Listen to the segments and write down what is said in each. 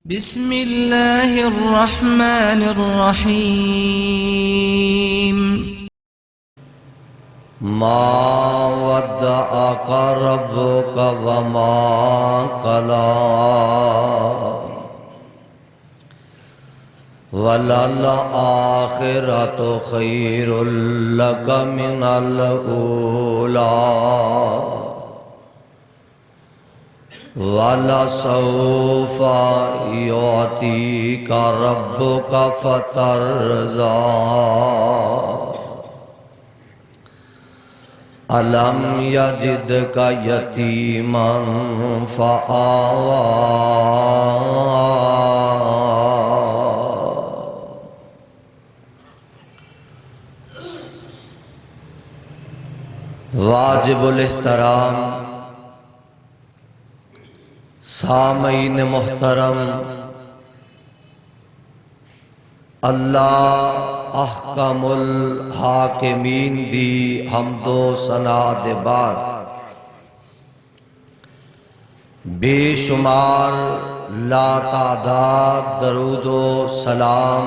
بسم اللہ الرحمن الرحیم ما ودعك ربك وما قلى وللآخرة خير لك من الأولى وَلَسَوْفَ يُعْطِيكَ رَبُّكَ فَتَرْضَىٰ أَلَمْ يَجِدْكَ يَتِيمًا فَآوَىٰ واجب الاحترام سامعین محترم، اللہ احکم الحاکمین دی حمد و ثنا دے بعد بے شمار لا تعداد درود و سلام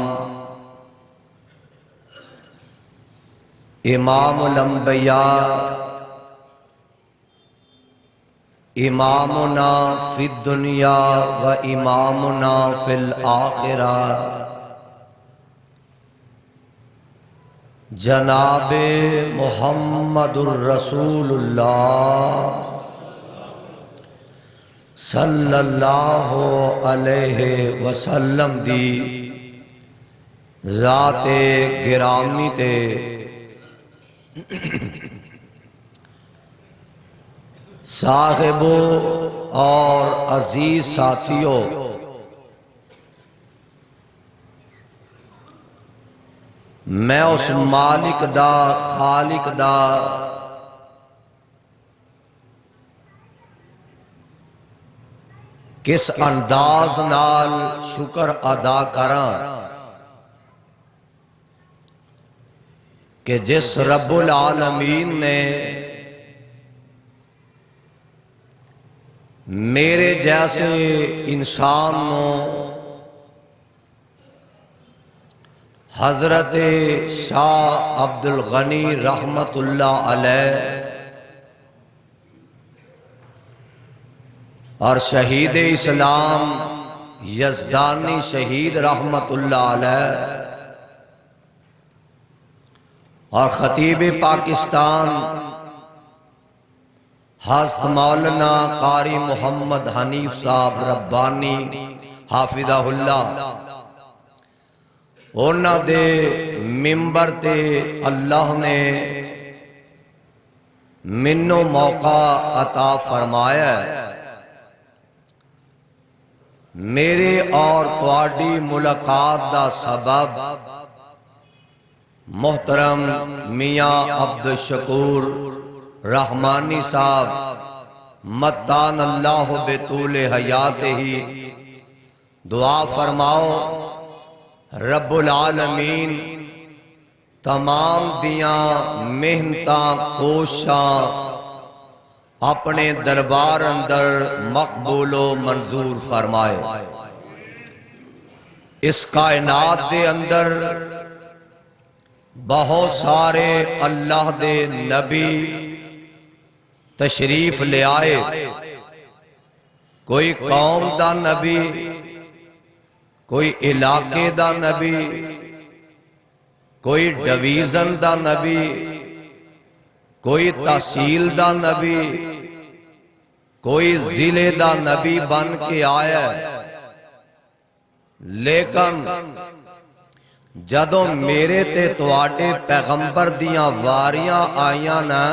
امام الانبیاء امامنا فی الدنیا و امامنا فی الآخرہ جناب محمد الرسول اللہ صلی اللہ علیہ وسلم دی ذات گرامی تے صاحبوں اور عزیز ساتھیوں، میں اس مالک دا خالق دا کس انداز نال شکر ادا کراں کہ جس رب العالمین نے میرے جیسے انسان نو حضرت شاہ عبدالغنی رحمت اللہ علیہ اور شہید اسلام یزدانی شہید رحمت اللہ علیہ اور خطیب پاکستان حضرت مولانا قاری محمد حنیف صاحب ربانی حافظہ اللہ انہاں دے ممبر تے اللہ نے منو موقع عطا فرمایا ہے میرے اور تواڈی ملاقات دا سبب محترم میاں عبدالشکور رحمانی صاحب متان اللہ بطول حیات ہی دعا فرماؤ رب العالمین تمام دیاں محنتاں کوشاں اپنے دربار اندر مقبول و منظور فرمائے اس کائنات دے اندر بہت سارے اللہ دے نبی تشریف لے آئے کوئی قوم دا نبی کوئی علاقے دا نبی کوئی ڈویژن دا نبی کوئی تحصیل دا نبی کوئی ضلع دا نبی بن کے آیا لیکن جدوں میرے تے تواڈے پیغمبر دیاں واریاں آئیاں نا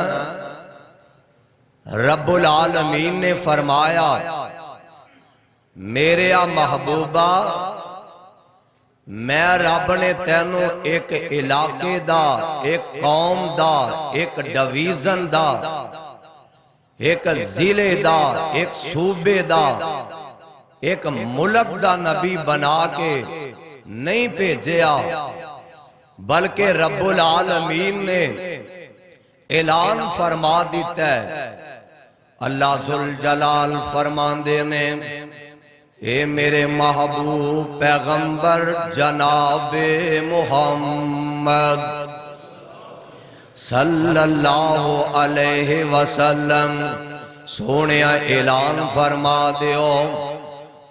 رب العالمین نے فرمایا میرے محبوبہ میں رب نے تینوں ایک علاقے دا ایک قوم دا ایک ڈویژن دا ایک ضلع دا ایک صوبے دا ایک ملک دا نبی بنا کے نہیں بھیجیا بلکہ رب العالمین نے اعلان فرما دیتا ہے اللہ ذوالجلال فرماندے نے اے میرے محبوب پیغمبر جناب محمد صلی اللہ علیہ وسلم سونے اعلان فرما دیو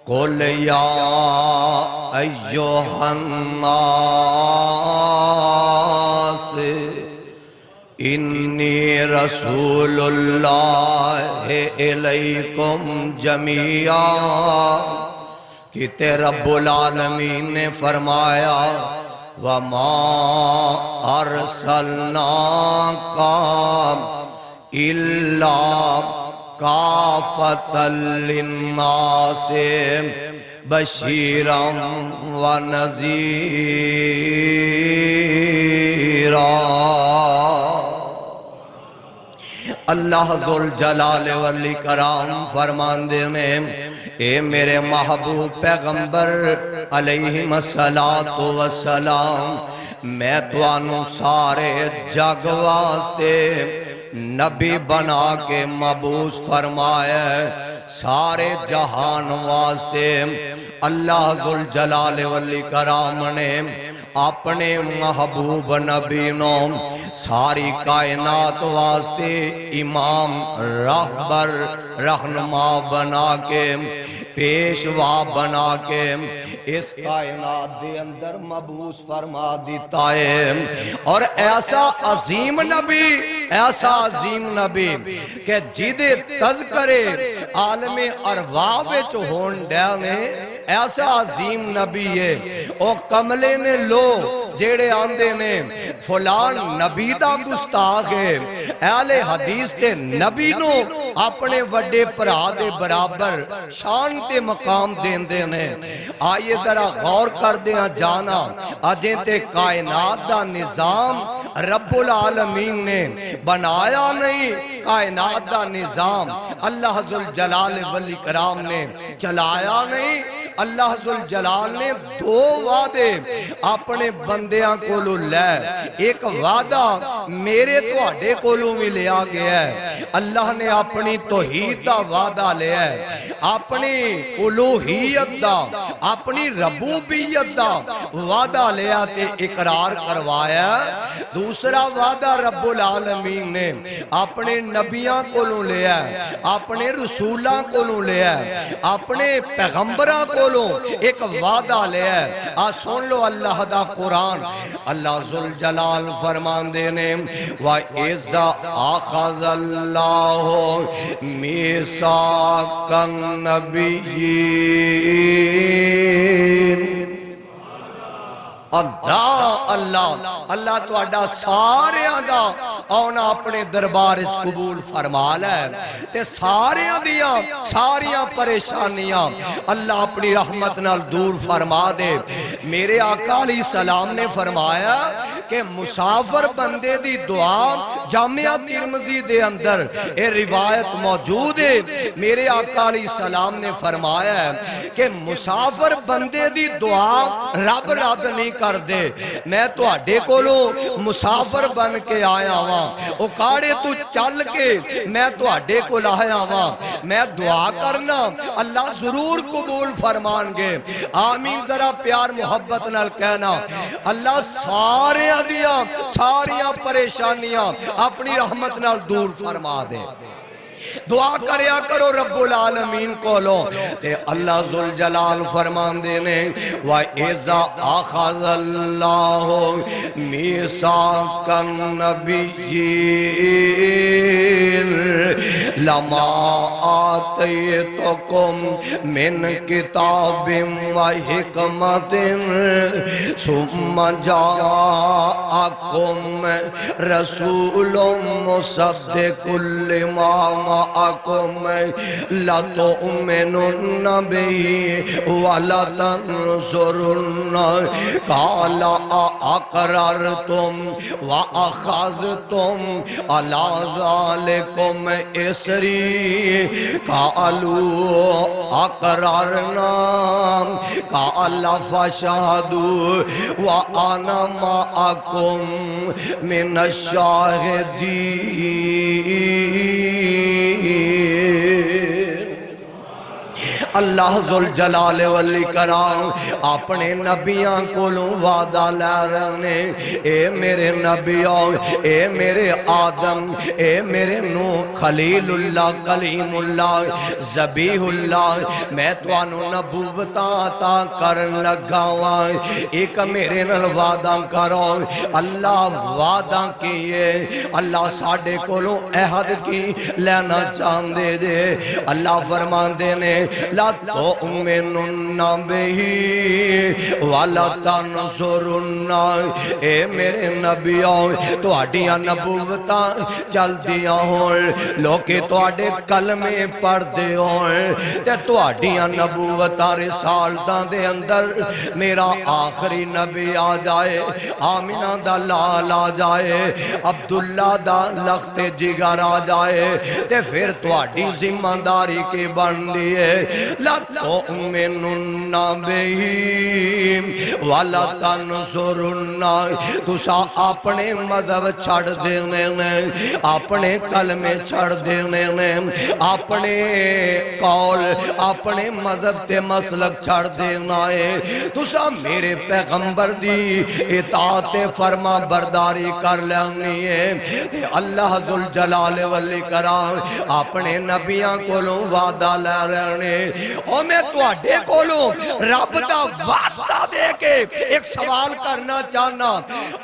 قل یا ایوہ الناس انی رسول اللہ الیکم جمیعا کہ رب العالمین نے فرمایا وَمَا أَرْسَلْنَاكَ إِلَّا كَافَةً لِلنَّاسِ بَشِيرًا وَنَذِيرًا۔ اللہ ذوالجلال والاکرام فرماندے نے اے میرے محبوب پیغمبر علیہ السلام میں توانوں سارے جگ واسطے نبی بنا کے مبعوث فرمایا سارے جہان واسطے اللہ ذوالجلال والاکرام نے اپنے محبوب نبی نو ساری کائنات واسطے امام رہبر رہنما بنا کے پیشوا بنا کے اس کائنات دے اندر مبعوث فرما دیتا ہے اور ایسا عظیم نبی کہ جدے تذکرے عالم ارواح وچ ہون ڈینے ایسا عظیم نبی ہے او کملے نے لو جیڑے آندے نے فلان نبی دا گستاخ ہے اہل حدیث تے نبی نو اپنے وڈے پرا دے برابر شان تے مقام دین دے نے آئیے ذرا غور کر دیا جانا اجیں تے کائنات دا نظام رب العالمین نے بنایا نہیں کائنات دا نظام اللہ ذوالجلال والاکرام نے چلایا نہیں اللہ ذوالجلال نے دو وعدے اپنے بندیاں کولو لے ایک وعدہ میرے توڑے کولو میں لیا گیا ہے اللہ نے اپنی توحید دا وعدہ لیا ہے اپنی الوہیت دا اپنی ربوبیت دا وعدہ لیا تے اقرار کروایا دوسرا وعدہ رب العالمین نے اپنے نبیاں کولو لیا ہے اپنے رسولاں کولو لیا ہے اپنے پیغمبراں کولو ایک وعدہ لیا ہے سن لو اللہ دا قرآن اللہ ذوالجلال فرمان دینے وَإِذَا أَخَذَ اللَّهُ مِيثَاقَ النَّبِيِّينَ اللہ تو اڈا سارے آدھا آنا اپنے دربار قبول فرما لے تے سارے آدھیاں ساریاں پریشانیاں اللہ اپنی رحمت نال دور فرما دے میرے آقا علیہ السلام نے فرمایا کہ مسافر بندے دی دعا جامعہ ترمذی دے اندر اے روایت موجود ہے میرے آقا علیہ السلام نے فرمایا کہ مسافر بندے دی دعا رب رد نہیں کر دے میں تو اڈے کولو مسافر بن کے آیا ہوا او کاڑے تو چل کے میں تو اڈے کول آیا ہوا میں دعا کرنا اللہ ضرور قبول فرمان گے آمین ذرا پیار محبت نال کہنا اللہ سارے دیا ساریاں پریشانیاں اپنی رحمت نال دور فرما دے دعا کریا کرو رب العالمین کو لو تے اللہ ذوالجلال فرمان دینے وَإِذَا أَخَذَ اللَّهُ مِيثَاقَ النَّبِيِّينَ لَمَا آتَيْتُكُم مِّن كِتَابٍ وَحِكْمَةٍ ثُمَّ جَاءَكُم رَّسُولٌ مُّصَدِّقٌ لِّمَا مَعَكُمْ لَتُؤْمِنُنَّ بِهِ وَلَتَنصُرُنَّ قَالَ أَأَقْرَرْتُمْ وَأَخَذْتُمْ عَلَى ذَلِكُمْ إِصْرِي قَالُوا أَقْرَرْنَا قَالَ فَاشْهَدُوا وَأَنَا مَعَكُمْ مِنَ الشَّاهِدِينَ اللہ ذوالجلال والاکرام اپنے نبیاں کولوں وعدہ لے رہے ہیں، اے میرے نبیوں، اے میرے آدم، اے میرے نوح، خلیل اللہ، کلیم اللہ، ذبیح اللہ، میں توانوں نبوتاں عطا کرن لگا ہوں، ایک میرے نال وعدہ کرو۔ اللہ وعدہ کیے، اللہ ساڑھے کولوں عہد کی لینا چاندے دے۔ اللہ فرمان دینے لا تؤمنن بہی ولا تنصرن، اے میرے نبیوں تو آڈیاں نبوتاں چل دیا ہوں، لوکے تو آڈے کلمے پڑھ دے ہوں، تے تو آڈیاں نبوتاں رسالتاں دے اندر میرا آخری نبی آ جائے، آمینہ دا لال آ جائے، عبداللہ دا لخت جگر آ جائے، تے پھر تو آڈی ذمہ داری کے بن دیئے۔ لا تؤمنن بہی ولا تنصرن، تسا اپنے مذہب چھڑ دینے نے، اپنے کلمے چھڑ دینے نے، اپنے قول، اپنے مذہب تے مسلک چھڑ دینا ہے، تسا میرے پیغمبر دی اطاعت فرما برداری کر لینی ہے۔ اللہ ذوالجلال والاکرام اپنے نبیاں کولوں وعدہ لے رہنے، اور میں تواڈے کولوں رب دا واسطہ دے کے ایک سوال کرنا چاہنا،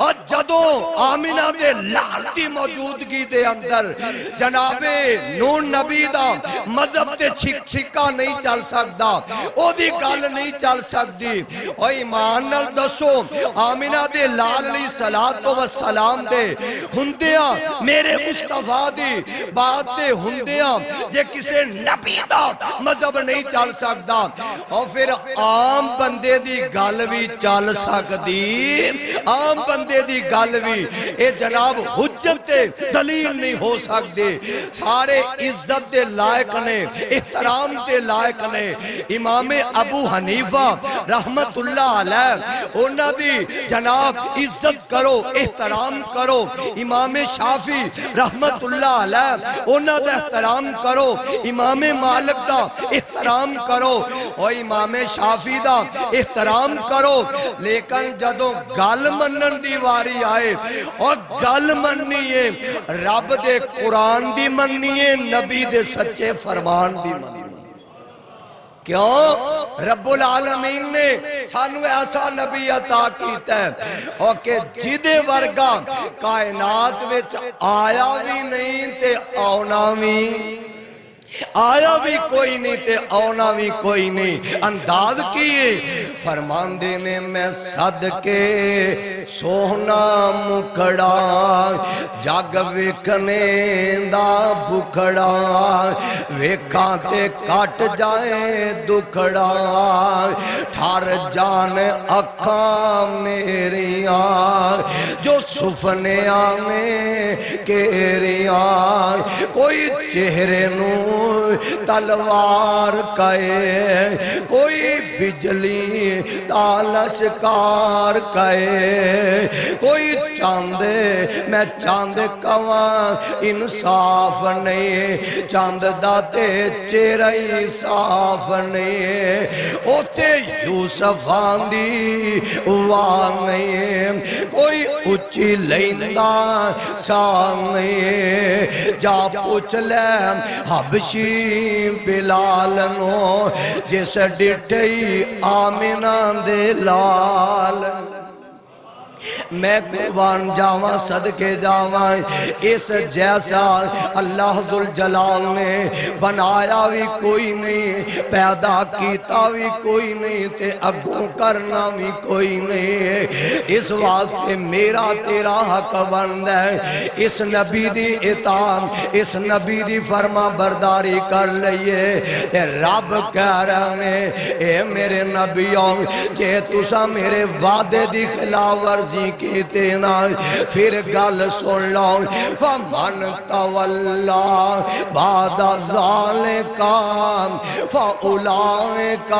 اور جدوں آمینہ دے لال دی موجودگی دے اندر جناب نوح نبی دا مذہب تے چھکا نہیں چل سکتا، او دی گل نہیں چل سکتی، اور ایمان نال دسو آمینہ دے لال علیہ السلام دے ہندیاں میرے مصطفیٰ دی بات دے ہندیاں جے کسے نبی دا مذہب نہیں چل سکتا، اور پھر عام بندے دی گل بھی چل سکتی، عام بندے دی گل بھی اے جناب حجت دلیل نہیں ہو سکتے، سارے عزت دے لائق نے، احترام دے لائق نے۔ امام ابو حنیفہ رحمت اللہ علیہ انہاں دی جناب عزت کرو، احترام کرو، امام شافی رحمت اللہ علیہ انہاں دا احترام کرو، امام مالک دا احترام کرو، اور امام شافی دا احترام کرو، لیکن جدوں گل منن دی واری آئے، اور گل مننی ہے رب دے قرآن دی مننی ہے، نبی دے سچے فرمان دی مننی ہے۔ کیوں؟ رب العالمین نے سانو ایسا نبی عطا کیتا ہے، اور کہ جدے ورگا کائنات وچ آیا بھی نہیں تے آونا بھی، آیا بھی کوئی نہیں تے آونا بھی کوئی نہیں، انداز کیے فرمان دینے میں صدقے سوہنا مکڑا، جگ ویکھنے دا بکڑا، ویکھاں تے کٹ جائے دکڑا، ٹھار جان اکھاں میریاں جو سفنیاں میں کیریاں، کوئی چہرے نو تلوار کہے، کوئی بجلی تالشکار کہے، کوئی چاند میں چاند کواں انصاف نہیں، چاند داتے چہرے صاف نہیں، اوتے یوسف آندی وان نہیں، کوئی اچھی لیندہ سان نہیں، جا پوچھ لے حبشی بلال نو جس ڈٹھئی آمینہ دے لال، میں قربان جاواں صدقے جاواں، اس جیسا اللہ ذوالجلال نے بنایا بھی کوئی نہیں، پیدا کیتا بھی کوئی نہیں، تے اگوں کرنا بھی کوئی نہیں، اس واسطے میرا تیرا حق بند ہے، اس نبی دی اطاعت، اس نبی دی فرما برداری کر لئیے، تے رب کہہ رہے ہیں اے میرے نبیوں جے تسا میرے وعدے دی خلاف ورزی کی تینا، پھر گل سن لو، فمن تولا بعد ذالک فاولئک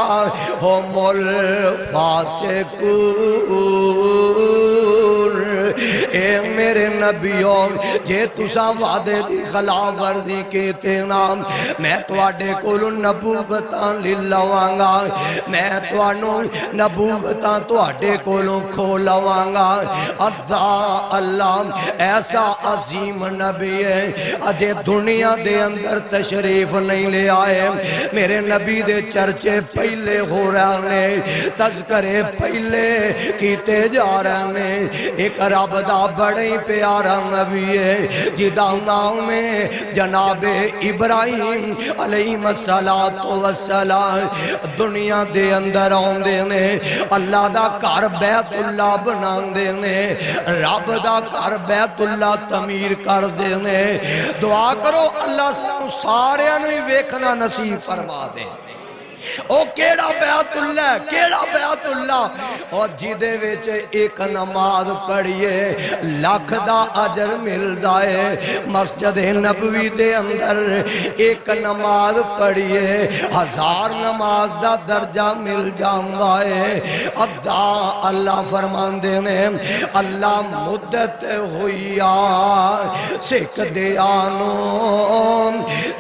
هم الفاسقون، اے میرے نبیوں جے تساں وعدے دی خلاف ورزی کیتے نا میں تواڈے کولوں نبوتاں لے لواں گا میں تانوں نبوتاں تواڈے کولوں کھو لواں گا اللہ ایسا عظیم نبی ہے اجے دنیا دے اندر تشریف نہیں لے آئے میرے نبی دے چرچے پہلے ہو رہے ہیں تذکرے پہلے کیتے جا رہے ہیں ایک رب دا بڑی پیارا نبی ہے جدا نام میں جناب ابراہیم علیہ السلام دنیا دے اندر آندے نے اللہ دا گھر بیت اللہ بناندے نے رب دا گھر بیت اللہ تعمیر کر دے نے دعا کرو اللہ سارے نویں ویکھنا نصیب فرما دے او کیڑا بیت اللہ کیڑا بیت اللہ اور جیدے ویچے ایک نماز پڑھئے لاکھ دا اجر مل دائے مسجد نبوی دے اندر ایک نماز پڑھئے 1000 نماز دا درجہ مل جاندائے اللہ فرمان دینے اللہ مدت ہوئی سکھ دیانو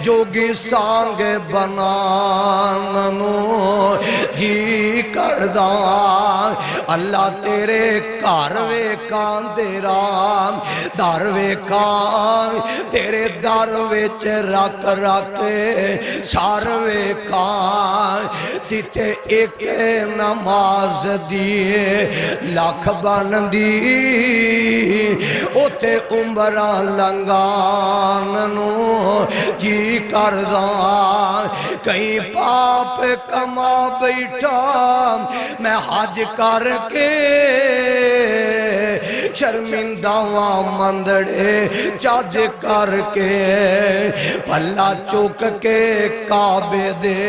جوگی سانگ بنان جی کردہ اللہ تیرے کاروے کان دیرام داروے کان تیرے داروے چے رکھ رکھے ساروے کان تیتے ایک نماز دیئے لاکھ بان دی اوتے عمرہ لنگاننو جی کردہ کہیں پاپ کما بیٹھا میں حج کر کے شرمندہ مندڑے چاج کر کے پلا چوک کے کعبے دے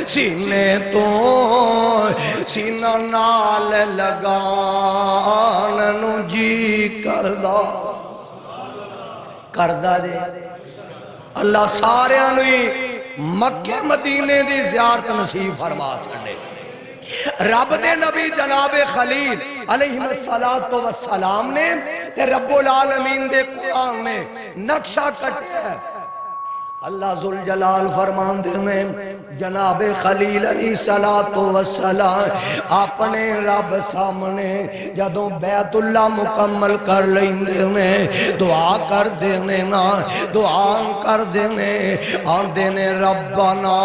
سینے تو سینہ نال لگاننو جی کردہ دے اللہ سارے انوی مکہ مدینے دی زیارت نصیب فرما چھڑے رب دے نبی جناب خلیل علیہ السلام نے تے رب العالمین دے قرآن نے نقشہ کٹے ہے اللہ ذوالجلال فرمان دینے جناب خلیل علیہ السلام اپنے رب سامنے جدوں بیت اللہ مکمل کر لیں دینے دعا کر دینے نا دعا کر دینے آن دینے ربنا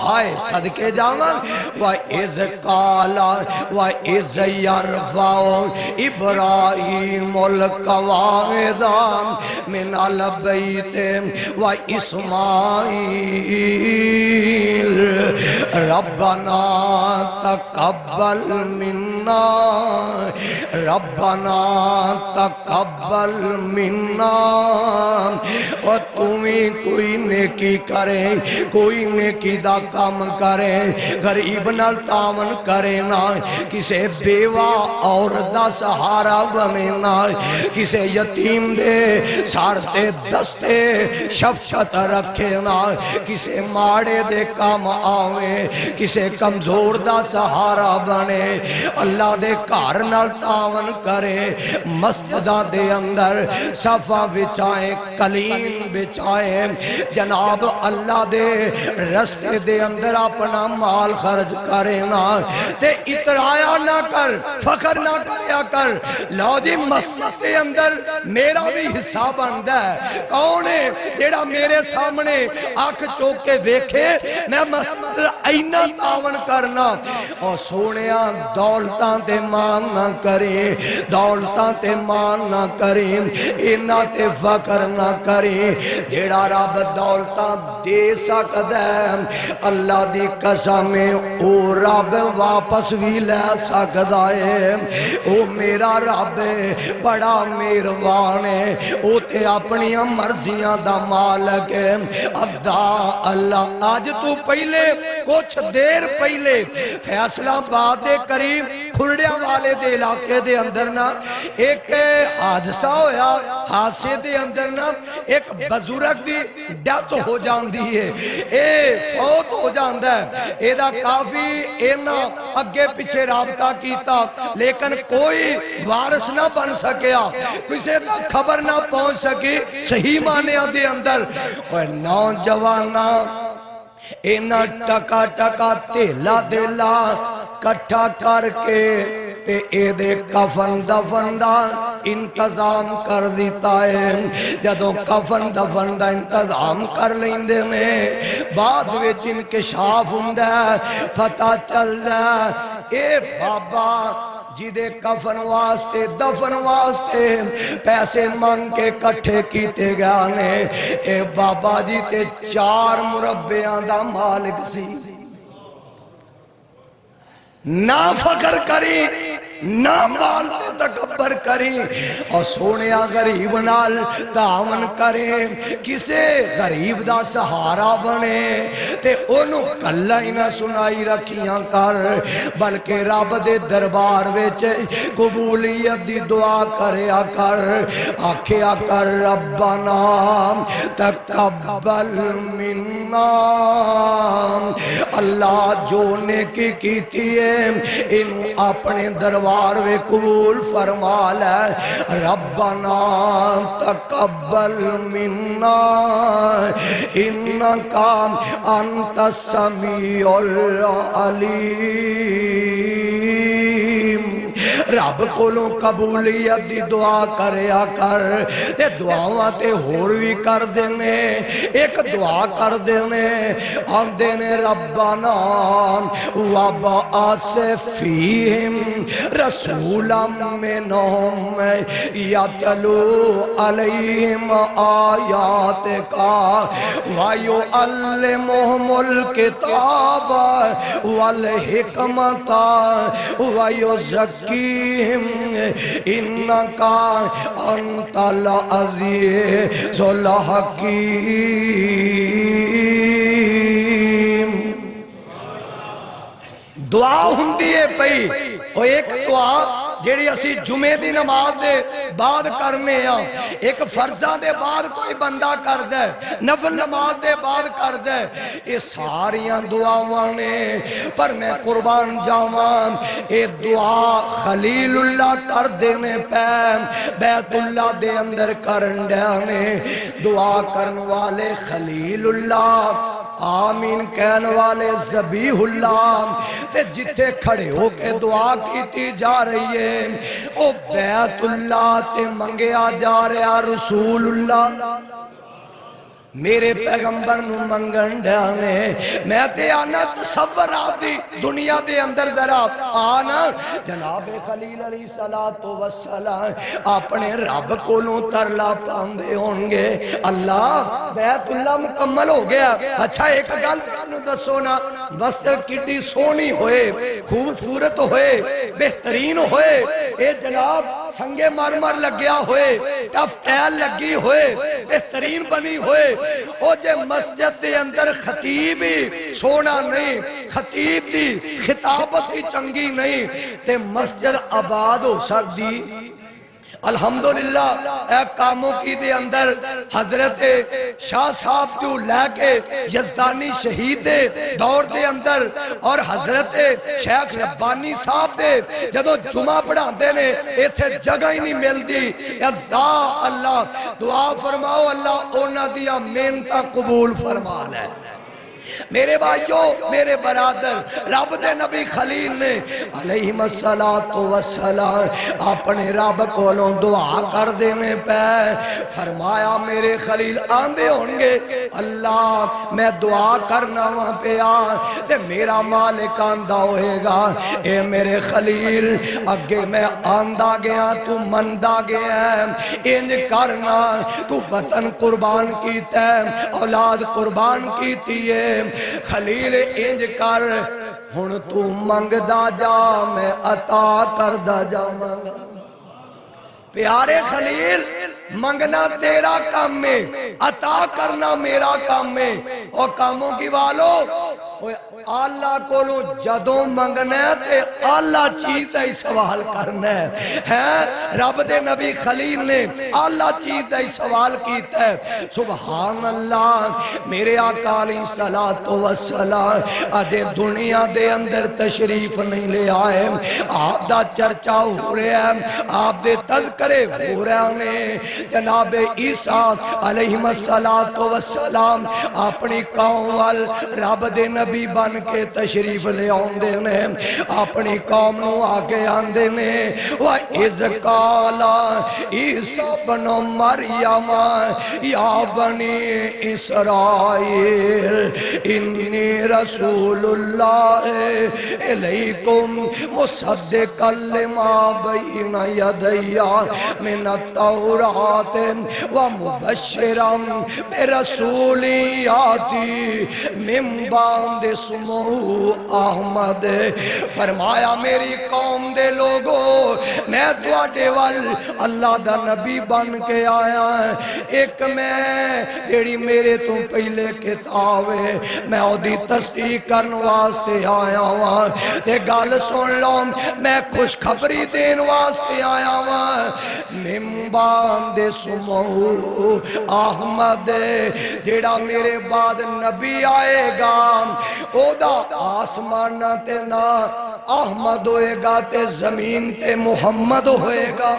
ہائے صدقے جانا وَإِذْ قَالَ وَإِذْ يَرْفَعُ إِبْرَاهِيمُ الْقَوَاعِدَ مِنَ الْبَيْتِ وَإِسْمَاعِيلَ ربنا تقبل منا ربنا تقبل منا اور تمہیں کوئی نیکی کرے کوئی نیکی دا کام کرے غریب نال تعاون کرے نا کسے بیوہ اور دا سہارا بنے نا کسے یتیم دے سارتے دستے شفشت رکھے نا کسے ماڑے دے کام آویں کسے کمزور دا سہارا بنے اللہ دے کار نال تعاون کرے مسجدہ دے اندر صفہ بچائیں کلیم بچائیں جناب اللہ دے رستے دے اندر اپنا مال خرج کرے نا تے اترایا نہ کر فخر نہ کریا کر لو جی مسجد دے اندر میرا بھی حصہ بندہ ہے کون ہے جیڑا میرے سامنے آنکھ چوک کے دیکھے میں مسجد اینہ تعاون کرنا اور سونیا دولتاں تے مان نہ کریں دولتاں تے مان نہ کریں اینہ تے فکر نہ کریں جیڑا رب دولتاں دے سکتا ہے اللہ دی قسمیں او رب واپس بھی لے سکتا ہے او میرا رب بڑا مہربان ہے او تے اپنی مرضیاں دا مالک ہے اللہ آج تو پہلے کچھ دیر پہلے فیصلہ آباد قریب کھرڑیاں والے دے علاقے دے اندر نا ایک حادثہ ہویا، حادثے دے اندر نا ایک بزرگ دی ڈیتھ ہو جاندی ہے، اے فوت ہو جاندہ ہے، اے دا کافی اینا اگے پیچھے رابطہ کیتا لیکن کوئی وارث نہ بن سکیا، کسے دا خبر نہ پہنچ سکی صحیح معنی دے اندر۔ اور نوجوانہ اینا ٹکا ٹکا تیلا دیلا کٹھا کر کے تے اے دے کفن دفن دا انتظام کر دیتا ہے۔ جدو کفن دفن دا انتظام کر لیندے نے بعد وچ انکشاف ہوندا ہے، پتہ چلدا اے بابا جدے کفن واسطے دفن واسطے پیسے مانگ کے کٹھے کیتے گیا نے، اے بابا جی تے 4 مربعاں دا مالک سی۔ نہ فقر کری نہ مال تے تکبر کری، اور سونیا غریب نال تعاون کرے، کسے غریب دا سہارا بنے تے انہوں کلہ ہی نہ سنائی رکھیاں کر، بلکہ رب دے دربار وچ قبولیت دی دعا کریا کر، آکھیا کر ربنا تقبل منا، اللہ جو نیکی کیتی ہے انہوں اپنے دربار وے قبول فرما لے، ربنا تقبل منا انکا انت السمیع العلیم۔ رب کولوں قبولیت دی دعا کریا کر، تے دعاواں تے ہور بھی کر دینے، ایک دعا کر دینے آن دینے ربنا وابعث فیہم رسولا منہم یتلو علیہم آیاتکا ویعلمہم الکتاب والحکمت ویزکیہم انکا انت العزیز الحکیم۔ دعا ہندی ہے پئی، اور ایک دعا جیڑی اسی جمعے دی نماز دے بعد کرنے ہاں، ایک فرضہ دے بعد کوئی بندہ کر دے، نفل نماز دے بعد کر دے، یہ ساریاں دعاواں نے، پر میں قربان جاواں اے دعا خلیل اللہ کر دینے پہ بیت اللہ دے اندر کرن دینے، دعا کرن والے خلیل اللہ، آمین کہن والے ذبیح اللہ، تے جتھے کھڑے ہو کے دعا کیتی جا رہی ہے او بیت اللہ تے منگیا جا رہا رسول اللہ، میرے پیغمبر نو منگن ڈانے، میں تے آنا تصور آدھی دنیا دے اندر ذرا آنا جناب خلیل علیہ السلام اپنے رب کو لوں ترلا پاندے ہونگے، اللہ بیت اللہ مکمل ہو گیا، اچھا ایک گل دسو نا، مسجد کتنی سونی ہوئے، خوبصورت ہوئے، بہترین ہوئے، اے جناب سنگے مرمر لگیا ہوئے، ٹف ٹیل لگی ہوئے، بہترین بنی ہوئے، او جے مسجد دے اندر خطیب ہی سونا نہیں، خطیب دی خطابت دی چنگی نہیں، تے مسجد آباد ہو سکتی؟ الحمدللہ اے کاموں کی دے اندر حضرت شاہ صاحب جو لے کے یزدانی شہید دے دور دے اندر اور حضرت شیخ ربانی صاحب دے جدو جمعہ پڑھا دینے ایتھے جگہ ہی نہیں مل دی، اللہ دعا فرماؤ اللہ اونا دیا محنتاں قبول فرما لے۔ میرے بھائیو میرے برادر رب دے نبی خلیل نے علیہ السلام اپنے رب کولوں دعا کر دینے پہ فرمایا میرے خلیل آندے ہونگے اللہ میں دعا کرنا وہاں پہ تے میرا مالک آندہ ہوئے گا، اے میرے خلیل اگے میں آندہ گیا تو مندہ گیا، انج کرنا تو وطن قربان کیتا ہے، اولاد قربان کیتی ہے، خلیل انج کر ہن تو منگ دا جا میں عطا کر دا جا مانگا۔ پیارے خلیل منگنا تیرا کام میں، عطا کرنا میرا کام میں، اور کاموں کی والو آلہ کولو جدوں منگنا ہے تے آلہ چیز دا ہی سوال کرنا ہے رب دے نبی خلیل نے آلہ چیز دا ہی سوال کیتا ہے سبحان اللہ میرے آقا علیہ السلام اجے دنیا دے اندر تشریف نہیں لے آئے آپ دا چرچا ہو رہا ہے آپ دے تذکرے ہو رہا نے جناب عیسیٰ علیہ السلام اپنی قوم وال رب دے نبی بن کے تشریف لے آندے نے اپنی قوم نو آگے آندے نے وَإِذْ قَالَ عِيسَىٰ بْنُ مَرْيَمَ يَا بَنِي إِسْرَائِيلَ إِنِّي رَسُولُ اللَّهِ إِلَيْكُمْ مُصَدِّقًا لِمَا بَيْنَ يَدَيَّ مِنَ التَّوْرَاةِ وَمُبَشِّرًا بِرَسُولٍ يَأْتِي مِن بَعدِ اسْمُهُ احمد فرمایا میری قوم دے لوگو میں تواڈے وال اللہ دا نبی بن کے آیا ایک میں جیڑی میرے تو پہلے کتاب ہے میں اودی تصدیق کرن واسطے آیا ہوں تے گل سن لو میں خوشخبری دین واسطے آیا ہوں من بعد اسمہ احمد جیڑا میرے بعد نبی آئے گا او دا آسمان تے نا احمد ہوئے گا تے زمین تے محمد ہوئے گا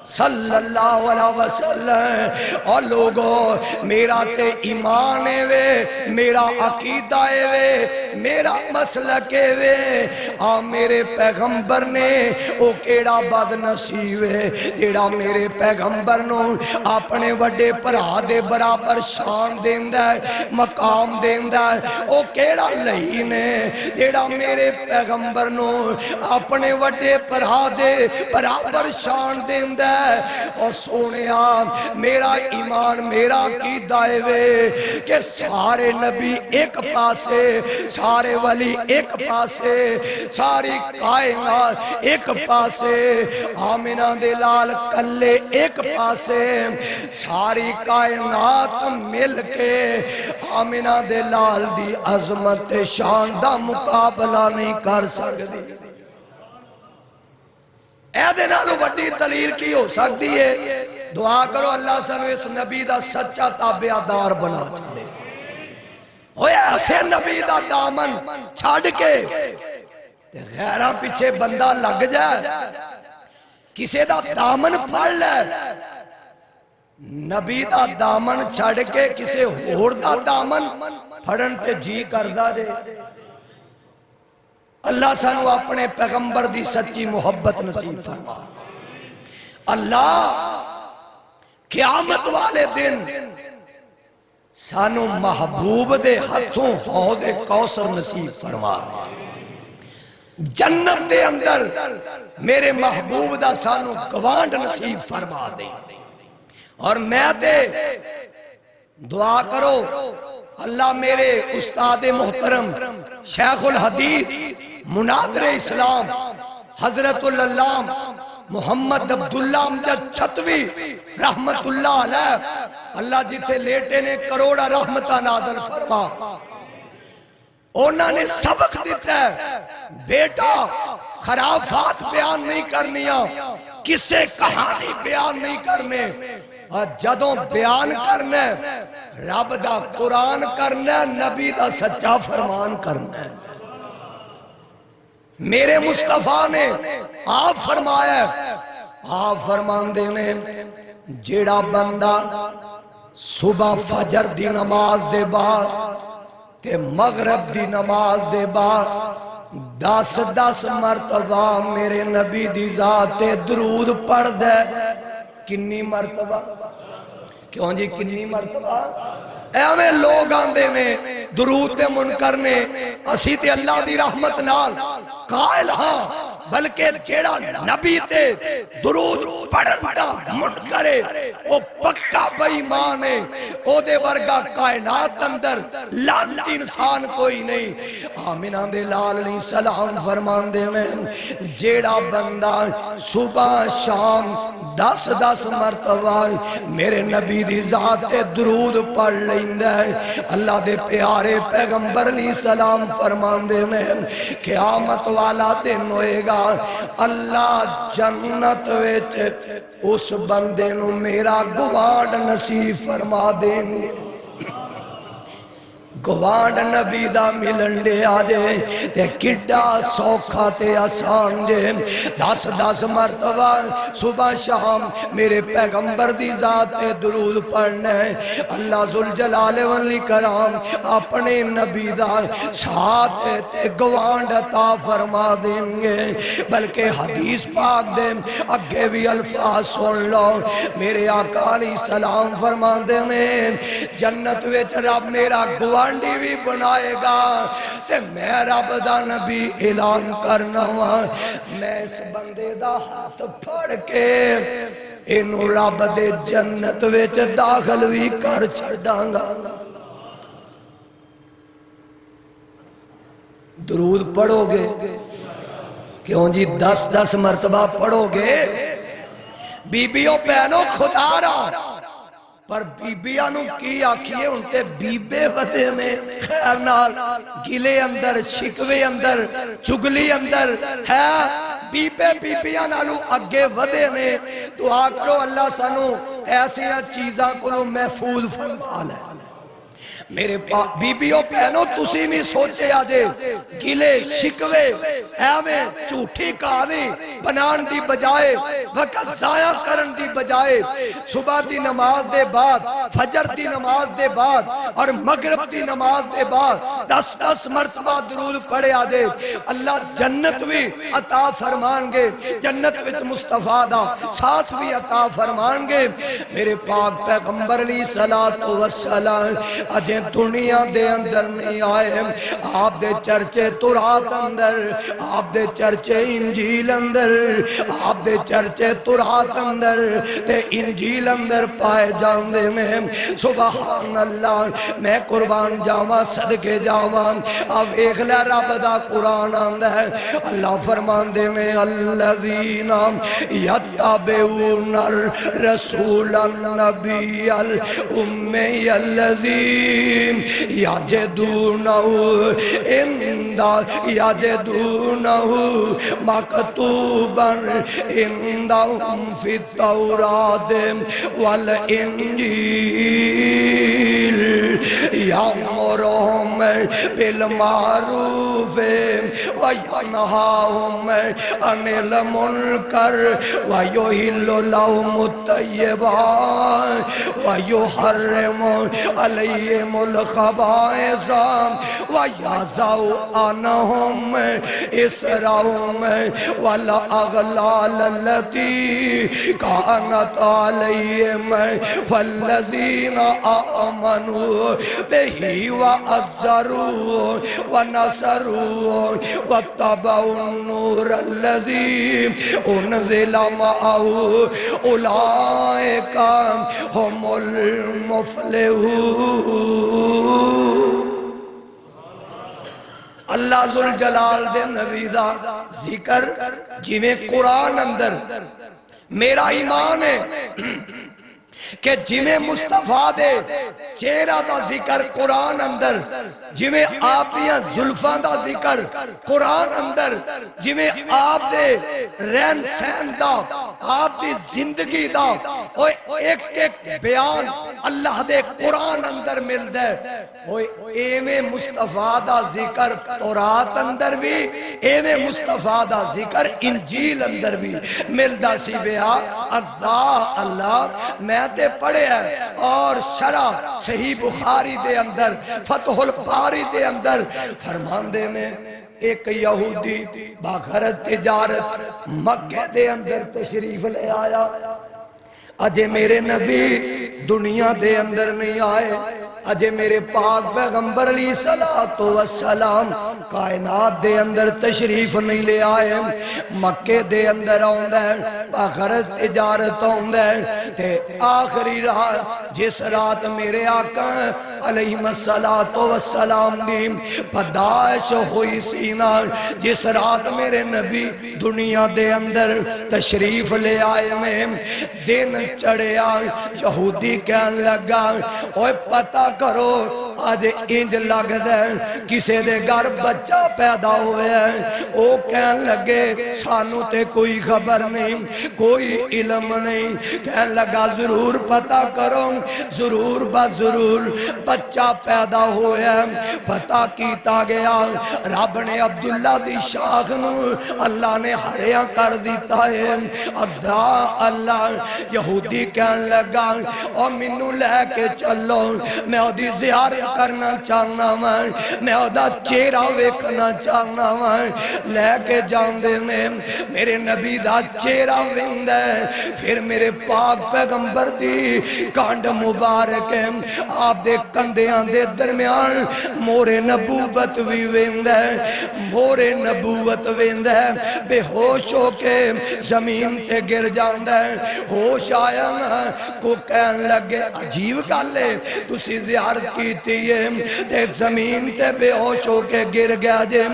صلی اللہ علیہ وسلم اور لوگوں میرا تے ایمان ہے وے میرا عقیدہ ہے وے میرا مسلک ہے وے میرے پیغمبر نے او کیڑا بد نصیب ہے جیڑا میرے پیغمبر نو اپنے وڈے بھرا دے برابر شان دیندا ہے مقام دیندا ہے او کیڑا لعین ہے جیڑا میرے پیغمبر نو اپنے وڈے بھرا دے برابر شان دیندا ہے اور سونیا میرا ایمان میرا عقیدہ ہے کہ سارے نبی ایک پاسے سارے ولی ایک پاسے ساری کائنات ایک پاسے آمینہ دے لال کلے ایک پاسے ساری کائنات مل کے آمینہ دے لال دی عظمت شان دا مقابلہ نہیں کر سکتی اے دے نالو وڈی دلیل کی ہو سکتی ہے دعا کرو اللہ سنو اس نبی دا سچا تابعدار بنا چلے ہویا ایسے نبی دا دامن چھاڑ کے غیرہ پیچھے بندہ لگ جائے کسے دا دامن پھڑ لے نبی دا دامن چھاڑ کے کسے ہور دا دامن پھڑن تے جی کردہ دے اللہ سانو اپنے پیغمبر دی سچی محبت نصیب فرما اللہ قیامت والے دن سانو محبوب دے ہتھوں حوض کوثر نصیب فرما جنت دے اندر میرے محبوب دا سانو گوانڈ نصیب فرما دے اور میں دے دعا کرو اللہ میرے استاد محترم شیخ الحدیث مناظر اسلام حضرت اللہ محمد عبداللہ امجد چھتوی رحمت اللہ علیہ اللہ جیتے لیٹے نے کروڑا رحمتہ نازل فرما انہوں نے سبق دیتا ہے بیٹا خرافات بیان نہیں کرنیاں کسے کہانی بیان نہیں کرنے جدوں بیان کرنے رب دا قرآن کرنے نبی دا سچا فرمان کرنے میرے مصطفیٰ نے آپ فرمایا آپ فرمان دینے جیڑا بندہ صبح فجر دی نماز دے بعد تے مغرب دی نماز دے بعد 10 مرتبہ میرے نبی دی ذات درود پڑھ دے کنی مرتبہ کیوں جی کنی مرتبہ ایویں لوگ آندے نے درود تے منکر نے اسی تے اللہ دی رحمت نال قائل ہاں بلکہ جیڑا نبی تے درود پڑھن دا منکر ہے او پکا بے ایمان ہے او دے ورگا کائنات اندر لعنتی انسان کوئی نہیں آمنہ دے لال علیہ السلام فرمان دے میں جیڑا بندہ صبح شام 10 مرتبہ میرے نبی دی ذات تے درود پڑھ لیندہ ہے اللہ دے پیارے پیغمبر علیہ السلام فرمان دے میں قیامت والا دن ہوئے گا اللہ جنت ویچ اس بندے نو میرا گوانڈ نصیب فرما دیں گے گوانڈ نبی دا ملن دے آجے تے کڈا سوکھا تے آسان جے 10 مرتبہ صبح شام میرے پیغمبر دی ذات تے درود پڑھنے اللہ ذوالجلال والاکرام اپنے نبی دا ساتھ تے گوانڈ عطا فرما دیں گے بلکہ حدیث پاک دے اگے بھی الفاظ سن لو میرے آقا علیہ السلام فرما دیں جنت ویچ رب میرا گوانڈ بھی بنائے گا تے میں رب دا نبی اعلان کرنا ہوا میں اس بندے دا ہاتھ پھڑ کے انہوں رب دے جنت ویچ داخل بھی کر چھڑاں گا درود پڑھو گے کیوں جی 10 مرتبہ پڑھو گے بیبیوں بہنوں خدا رہا پر بیبیانوں کی آکھیے ان کے بیبے ودے میں خیر نال گلے اندر شکوے اندر چگلی اندر ہے بیبیاں نالو اگے ودے میں دعا کرو اللہ سانو ایسی چیزاں کو محفوظ فرما لے میرے بیبیوں بہنوں تسی بھی سوچے آجے گلے شکوے ایویں جھوٹی کہانی بنان دی بجائے وقت ضائع کرن دی بجائے صبح دی نماز دے بعد فجر دی نماز دے بعد اور مغرب دی نماز دے بعد 10 مرتبہ درود پڑھے آجے اللہ جنت بھی عطا فرمان گے جنت وچ مصطفیٰ دا ساتھ بھی عطا فرمان گے میرے پاک پیغمبر علیہ السلام اجے دنیا دے اندر نہیں آئے آپ دے چرچے تورات اندر آپ دے چرچے انجیل اندر آپ دے چرچے تورات اندر تے انجیل اندر پائے جان دے میں سبحان اللہ میں قربان جاواں صدقے جاواں اب ایک لے رب دا قرآن آندہ ہے اللہ فرمان دے میں الذین یتبعون الرسول النبی الامی الذین یجدونہو مکتوبا عندہم فی التوراۃ والانجیل یامرہم بالمعروف وینہاہم عن المنکر ویحل لہم الطیبات ویحرم علیہم الخبائث ویضع عنہم اسرہم والاغلال التي كانت علیہم فالذین آمنوا به وعزروا ونصروا واتبعوا النور الذي انزل معه اولئک هم المفلحون اللہ ذوالجلال دے نبی دا ذکر جویں قرآن اندر میرا ایمان ہے کہ جویں مصطفیٰ دے چہرہ دا ذکر قرآن اندر جویں آپ دیاں زلفاں دا ذکر قرآن اندر جویں آپ دے رہن سہن دا آپ دی زندگی دا ایک ایک بیان اللہ دے قرآن اندر مل دے ایویں مصطفیٰ دا ذکر تورات اندر بھی ایویں مصطفیٰ دا ذکر انجیل اندر بھی مل دا سی بیا اللہ میں تے پڑھے ہیں اور شرح صحیح بخاری دے اندر فتح الباری دے اندر فرمان دے میں ایک یہودی باغرت تجارت مکہ دے اندر تشریف لے آیا اجے میرے نبی دنیا دے اندر نہیں آئے اجے میرے پاک پیغمبر علیہ الصلوۃ والسلام کائنات دے اندر تشریف نہیں لے آئے، مکے دے اندر آؤندا ہے، غرض تجارت آؤندا ہے، تے آخری رات جس رات میرے آقا علیہ الصلوۃ والسلام دی پیدائش ہوئی سینا، جس رات میرے نبی دنیا دے اندر تشریف لے آئے میں دن چڑھیا، یہودی کہن لگا اوے پتہ کرو آج انج لگ دے کسے دے گھر بچہ پیدا ہوئے ہیں، او کہن لگے سانو تے کوئی خبر نہیں، کوئی علم نہیں، کہن لگا ضرور پتہ کرو، ضرور ضرور بچہ پیدا ہوئے ہیں۔ پتہ کیتا گیا، رب نے عبداللہ دی شاخ نو اللہ نے ہریاں کر دیتا ہے، ادا اللہ یہودی کہن لگا او منو لے کے چلو، میں او دی زیارت کرنا چاہنا میں او دا چہرہ ویکھنا چاہنا لے کے جان دینے میرے نبی دا چہرہ ویندے، پھر میرے پاک پیغمبر دی کانڈ مبارک ہے، آپ دے کندیاں دے درمیان مورے نبوت بھی ویندے، مورے نبوت ویندے، بے ہوش ہو کے زمین تے گر جاندے، ہوش آیا نا کو کہن لگے عجیب گالے تسی زیارت کیتی ہے تے زمین تے بے ہوش ہو کے گر گیا جے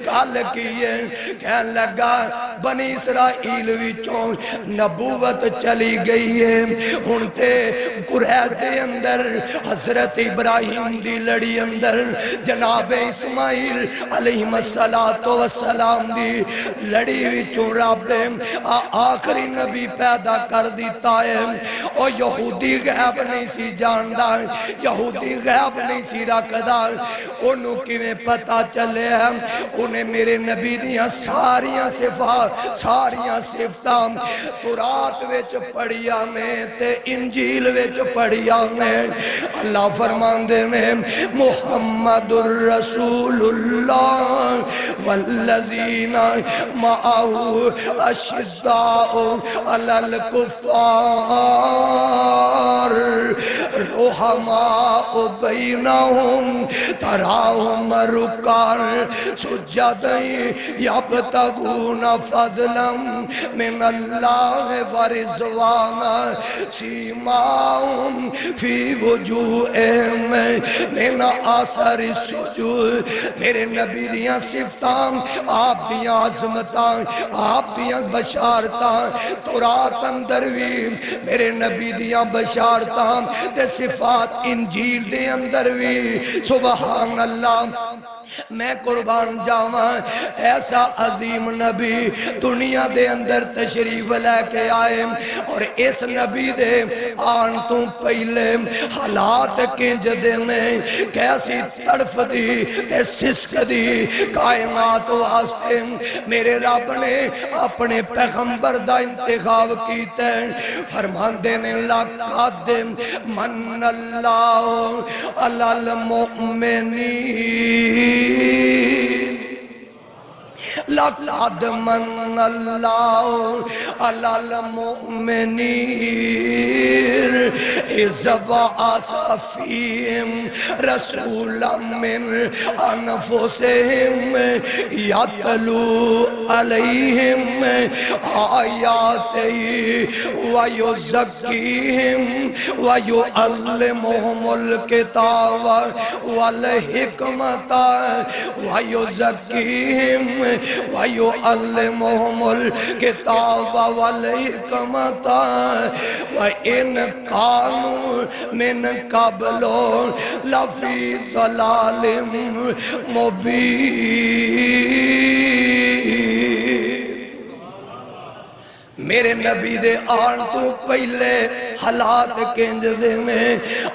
گال کیے، کہن لگا بنی اسرائیل وچوں نبوت چلی گئی ہے، ہنتے قریش دے اندر حضرت ابراہیم دی لڑی اندر جناب اسماعیل علیہ السلام دی لڑی وچوں رب نے آخری نبی پیدا کر دیتا ہے، اور یہودی غیب نہیں سی جاندہ، یہودی غیب نہیں سی رکھدا، انہوں کیویں پتہ چلے ہیں، انہیں میرے نبی دیاں ساریاں صفتاں تورات وچ پڑھیا میں تے انجیل وچ پڑھیا میں، اللہ فرماندے میں محمد الرسول اللہ والذین معه اشداء علی الکفار رحماء بینہم تراہم رکعا سجدا یبتغون فضلا من اللہ ورضوانا سیماہم فی وجوہہم من اثر السجود، میرے نبی دیاں صفتاں، آپ دیاں عظمتاں، آپ دیاں بشارتاں تورات اندر بھی میرے نبی دیاں بشارتاں تے صفات انجیل دے اندر بھی سبحان اللہ۔ میں قربان جاواں ایسا عظیم نبی دنیا دے اندر تشریف لے کے آئے، اور اس نبی دے آن تو پہلے حالات کنج دینے کیسی تڑف دی تے سسک دی کائنات واسطے میرے رب نے اپنے پیغمبر دا انتخاب کیتے ہیں، فرمان دینے لقد من اللہ علی المؤمنین، لقد من اللہ علی المؤمنین اذ بعث فیہم رسولا من انفسہم یتلو علیہم آیاتہ ویزکیہم ویعلمہم الکتاب والحکمت ویزکیہم وَيُعَلِّمُهُمُ الْكِتَابَ وَالْحِكْمَةَ وَإِنْ كَانُوا مِنْ قَبْلُ لَفِي ضَلَالٍ مُبِينٍ۔ میرے نبی دے آن تو پہلے حالات کنج دینے،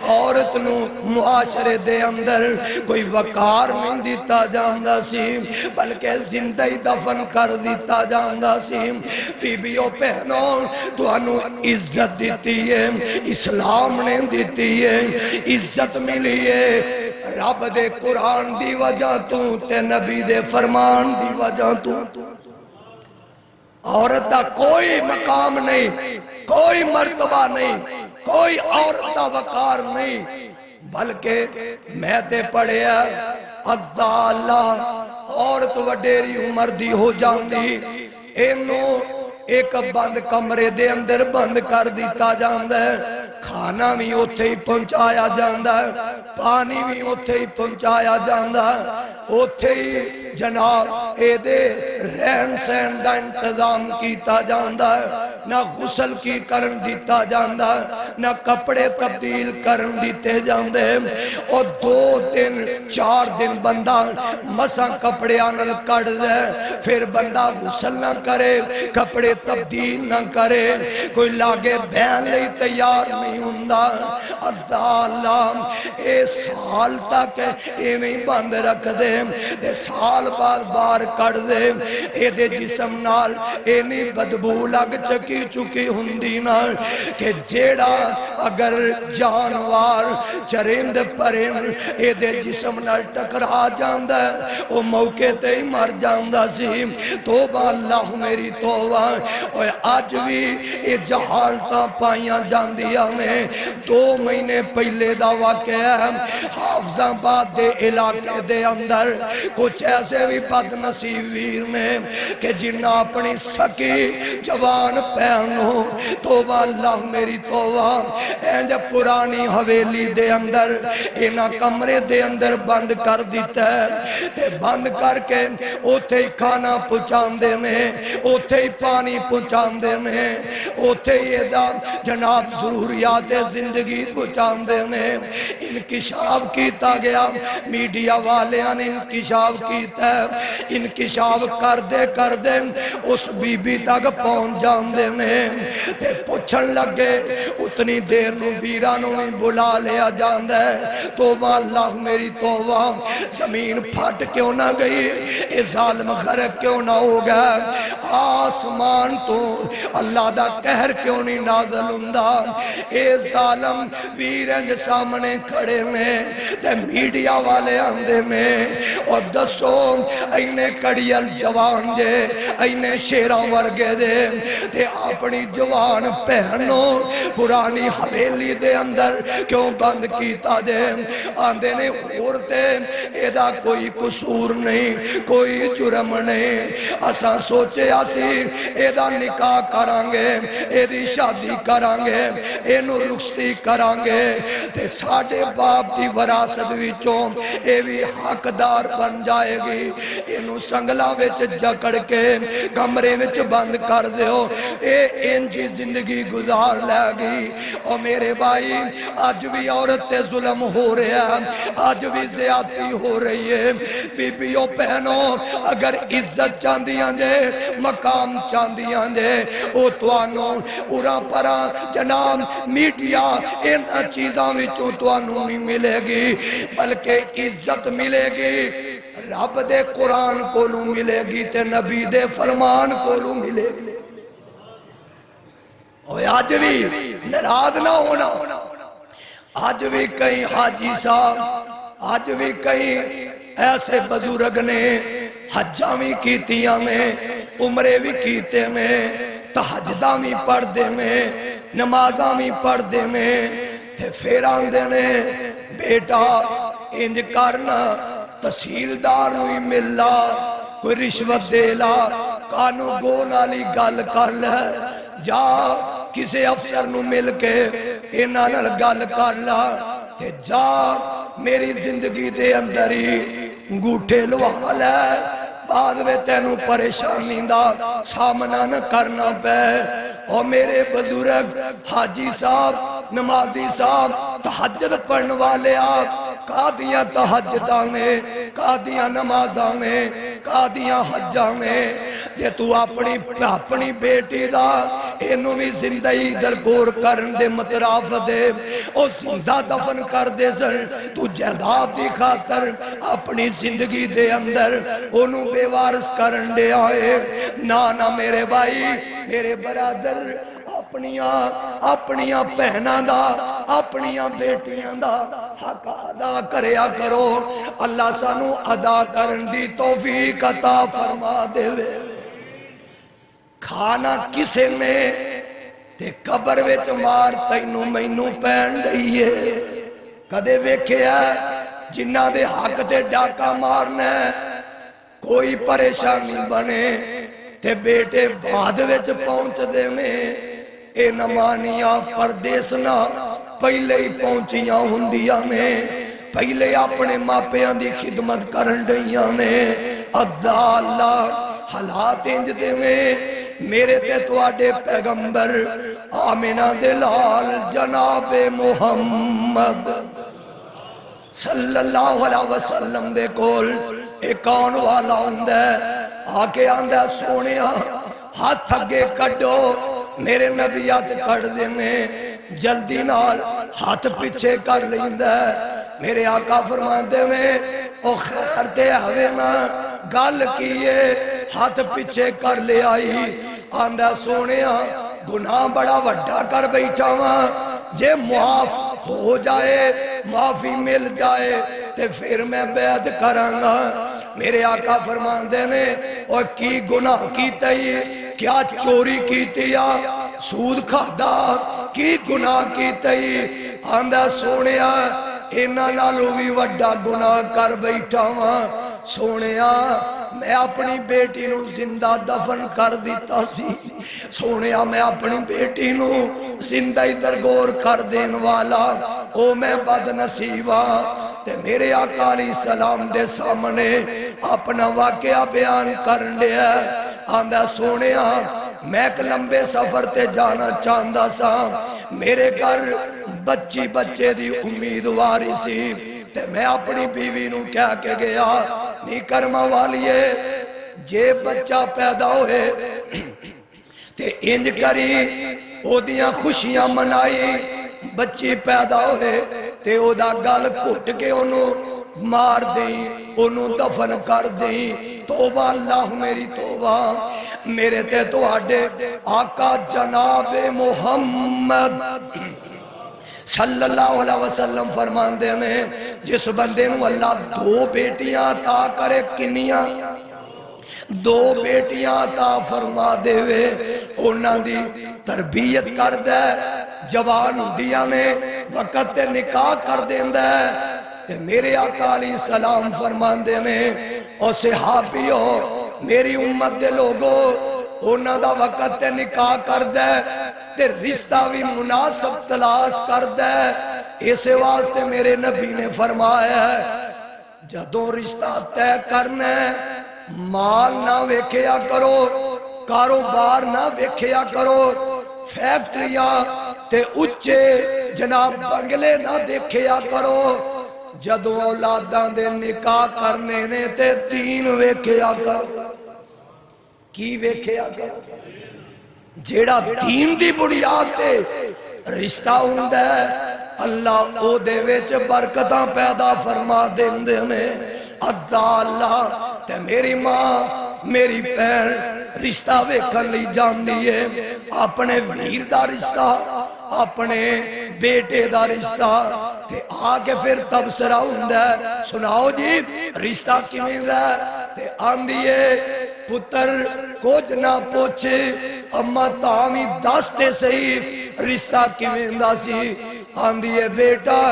عورت نو معاشرے دے اندر کوئی وقار نہیں دیتا جاندہ سی، بلکہ زندہ ہی دفن کر دیتا جاندہ سی۔ بی بیوں پہنوں تو انو عزت دیتی ہے، اسلام نے دیتی ہے، عزت ملی ہے رب دے قرآن دی وجہ تو تے نبی دے فرمان دی وجہ تو۔ عورت دا کوئی مقام نہیں، کوئی مرتبہ نہیں، کوئی عورت دا وقار نہیں، بلکہ میں تے پڑھیا الدالہ عورت وڈیری عمر دی ہو جاندی اینو ایک بند کمرے دے اندر بند کر دیتا جاندہ ہے، کھانا بھی اوتھے ہی پہنچایا جاندہ ہے، پانی بھی اوتھے ہی پہنچایا جاندہ ہے، اوتھے ہی جناب اے دے رہن سہن دا انتظام کیتا جاندہ ہے، نہ غسل کی کرن دیتا جاندہ ہے، نہ کپڑے تبدیل کرن دیتے جاندے ہیں، اور 2 دن 4 دن بندہ مسا کپڑے آنل کڑ دے، پھر بندہ غسل نہ کرے، کپڑے تبدیل نہ کرے، کوئی لاگے بہن لئی تیار نہیں ہوندہ۔ اللہ اے سال تک ایویں بند رکھ دے، دے سال بعد بار کڑ دے، اے دے جسم نال اینی بدبو لگ چکی ہوندی نا کہ جیڑا اگر جانوار چرند پرند اے دے جسم نال ٹکرا جاندہ ہے او موقع تے ہی مر جاندہ سی۔ توبہ اللہ میری توبہ، اور آج بھی اے جہالتاں پائیاں جاندیاں میں 2 مہینے پہلے دا واقعہ ہے، حافظ آباد دے علاقے دے اندر کچھ ایسے بھی بد نصیب ویر میں کہ جنہ اپنی سکی جوان پہنو، توبہ اللہ میری توبہ، اینج پرانی حویلی دے اندر اینا کمرے دے اندر بند کر دیتا ہے، تے بند کر کے اوتھے ہی کھانا پہنچاندے میں، اوتھے ہی پانی پہنچاندے میں، اوتھے ہی دا جناب ضروریات زندگی پہنچاندے میں انکشاف کیتا گیا، میڈیا والیاں نے انکشاف کیتا ہے، انکشاف کر دے اس بی بی تک پہنچ جاندے میں تے پوچھن لگے، اتنی دیر نو ویرانوں ہی بلا لیا جاندہ ہے۔ توبہ اللہ میری توبہ، زمین پھٹ کیوں نہ گئی، اے ظالم غرق کیوں نہ ہو گیا، آسمان تو اللہ دا قہر کیوں نہیں نازل ہوندہ، اے ظالم ویرنج سامنے کھڑے میں تے میڈیا والے آندے میں، اور دسو اینے کڑیل جوان جے، اینے شیران ورگے دے تے اپنی جوان پہنو پرانی حویلی دے اندر کیوں بند کیتا دے، آندے نے عورتے ایدہ کوئی قصور نہیں، کوئی جرم نہیں، اساں سوچے آسی ایدہ نکاح کرانگے، ایدی شادی کرانگے، اینو رخصتی کرانگے تے ساڑھے باپ دی وراثت وچوں اے بھی حقدار بن جائے گی، اینو سنگلا وچ جکڑ کے کمرے وچ بند کر دیو، اے انجی زندگی گزار لے گی۔ اور میرے بھائی آج بھی عورت تے ظلم ہو رہا ہے، آج بھی زیادتی ہو رہی ہے، بی بیوں پہنو اگر عزت چاندیاں دے، مقام چاندیاں دے، او توانو اورا پرا جناب میڈیا ان چیزاں وچوں توانو نہیں ملے گی، بلکہ عزت ملے گی رب دے قرآن کولوں ملے گی تے نبی دے فرمان کولوں ملے گی۔ اور آج بھی ناراض نہ ہونا، آج بھی کئی حاجی صاحب، آج بھی کئی ایسے بزرگ نے حجاں بھی کیتیاں نے، عمرے بھی کیتے نے، تہجدہ بھی پڑھ دے میں، نمازاں بھی پڑھ دے میں، تے پھیران دے نے بیٹا انج کرنا، تحصیلدار نوی ملا، کوئی رشوت دے لا، کانو گونا لی گل کر لے، جا کسے افسر نو مل کے اینا نل گل کر لا، تے جا میری زندگی دے اندر ہی گوٹھے لوہا لے، بعد میں تینوں پریشانی دا سامنا نہ کرنا پہ۔ اور میرے بزرگ حاجی صاحب، نمازی صاحب، تہجد پڑھن والے آپ، قادیاں تہجداں نے، قادیاں نمازاں نے، قادیاں حجاں نے، جے تو اپنی بیٹی دا اینو بھی زندگی درگور کرن دے مطراف دے، او زندہ دفن کر دے سن، تو جہداد دی خاطر اپنی زندگی دے اندر انہوں بے وارث کرن دے آئے۔ نانا میرے بھائی، میرے برادر، اپنیاں پہنا دا، اپنیاں بیٹیاں دا حق ادا کریا کرو، اللہ سانو ادا کرن دی توفیق عطا فرما دے وے۔ کھانا کسے نے تے قبر وچ مار تینوں مینوں پہن دئیے، کدے ویکھیا جنہاں دے حق تے ڈاکا مارنا کوئی پریشانی بنے تے بیٹے بعد وچ پہنچ دینے اے نمانیاں پردیسنا پہلے ہی پہنچیاں ہندیاں نے پہلے اپنے ماپیاں دی خدمت کرن ڈیاں نے ادا اللہ حالات انج دے میں میرے تے تواڈے پیغمبر آمینہ دے لال جناب محمد صلی اللہ علیہ وسلم دے کول ایک آن والا ہوندہ آکے آندہ سونیا ہاتھ اگے کڈو میرے نبی ہاتھ کڑ دینے جلدی نال ہاتھ پیچھے کر لیندہ میرے آقا فرماندے میں او خیر دے ہوئے نا گل کیے ہاتھ پیچھے کر لے آئی آندہ سونیا گناہ بڑا وڈا کر بیٹھا ہاں جے معاف ہو جائے معافی مل جائے تے پھر میں بیعت کرانگا میرے آقا فرماندے نے اور کی گناہ کیتا ہی کیا چوری کیتی یا سود کھادا کی گناہ کیتا ہی آندہ سونیا اینا نالو بھی وڈا گناہ کر بیٹھا ہاں سونیا میں اپنی بیٹی نو زندہ دفن کر دیتا سی سونیا میں اپنی بیٹی نو زندہ درگور کر دین والا او میں بد نصیبہ تے میرے آقا علیہ السلام دے سامنے اپنا واقعہ بیان کرن لیا آندہ سونیا میں ایک لمبے سفر تے جانا چاندہ سا میرے گھر بچی بچے دی امیدواری سی تے میں اپنی بیوی نو کہہ کے گیا نہیں کرما والیے جے بچہ پیدا ہوئے تے انج کری او دیاں خوشیاں منائی بچی پیدا ہوئے تے او دا گل کھٹ کے انہوں مار دیں انہوں دفن کر دیں توبہ اللہ میری توبہ میرے تے تو آڈے آقا جناب محمد صلی اللہ علیہ وسلم فرمان دینے جس بندے نو اللہ دو بیٹیاں عطا کرے کنیاں دو بیٹیاں عطا فرما دے وے انہاں دی تربیت کر دے جوان ہندیاں نے وقت تے نکاح کر دین دے تے میرے آقا علیہ السلام فرمان دینے او صحابیو میری امت دے لوگو انہاں دا وقت تے نکاح کر دے تے رشتہ بھی مناسب تلاش کر دے اسے واسطے میرے نبی نے فرمایا ہے جدوں رشتہ طے کرنے مال نہ ویکھیا کرو کاروبار نہ ویکھیا کرو فیکٹریاں تے اچھے جناب بنگلے نہ دیکھیا کرو جدوں اولاداں دے نکاح کرنے نے تے دین ویکھیا کرو کی ویکھیا کرو جیڑا دین دی بنیاد تے رشتہ ہوندا ہے اللہ او دے وچ برکتاں پیدا فرما دیندے نے ادا اللہ تے میری ماں میری بہن رشتہ ویکھن لئی جاندی ہے اپنے ویر دا رشتہ اپنے بیٹے دا رشتہ تے آگے پھر تبصرہ ہوندا ہے سناؤ جی رشتہ کیویں دا تے آندی ہے پتر کچھ نہ پوچھے اما تامی دستے صحیح رشتہ کیویں دا سی آندی ہے بیٹا